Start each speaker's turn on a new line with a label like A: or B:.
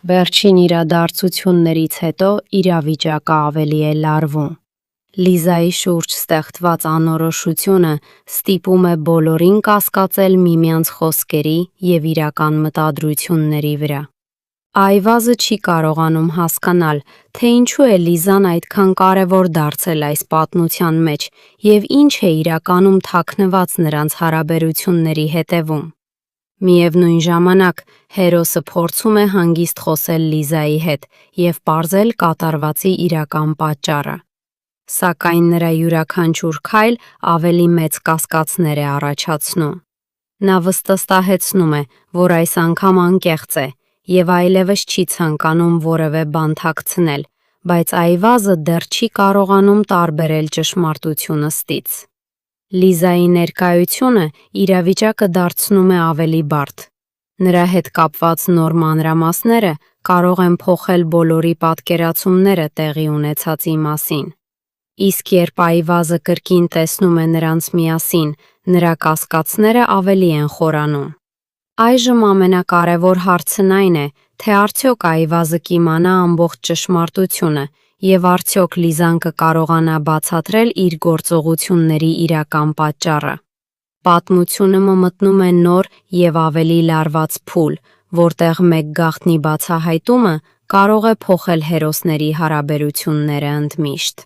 A: Վերջին իրադարձություններից հետո իրավիճակը ավելի է լարվում։ Լիզայի շուրջ ստեղծված անորոշությունը ստիպում է բոլորին կասկածել միմյանց խոսքերի և իրական մտադրությունների վրա։ Այվազը չի կարողանում հասկանալ, թե ինչու է Լիզան այդքան կարևոր դարձել այս պատմության մեջ և ինչ է իրականում թաքնված նրանց հարաբերությունների հետևում։ Միևնույն ժամանակ, հերոսը փորձում է հանգիստ խոսել Լիզայի հետ և պարզել կատարվածի իրական պատճառը։ Սակայն նրա յուրաքանչյուր քայլ ավելի մեծ կասկածներ է առաջացնում։ Նա վստահեցնում է, որ այս անգամ անկեղծ է և այլևս չի ցանկանում որևէ բան թաքցնել, բայց Այվազը դեռ չի կարողանում տարբերել ճշմարտությունը ստից։ Լիզայի ներկայությունը իրավիճակը դարձնում է ավելի բարդ։ Նրա հետ կապված նոր մանրամասները կարող են փոխել բոլորի պատկերացումները տեղի ունեցածի մասին։ Իսկ երբ Այվազը կրկին տեսնում է նրանց միասին, նրա կասկածները ավելի են խորանում։ Այժմ ամենակարևոր հարցն այն է, թե արդյոք Այվազը կիմանա ամբողջ ճշմարտությունը և արդյոք Լիզան կկարողանա բացատրել իր գործողությունների իրական պատճառը։ Պատմությունը մտնում է նոր և ավելի լարված փուլ, որտեղ մեկ գաղտնի բացահայտումը կարող է փոխել հերոսների հարաբերությունները ընդմիշտ։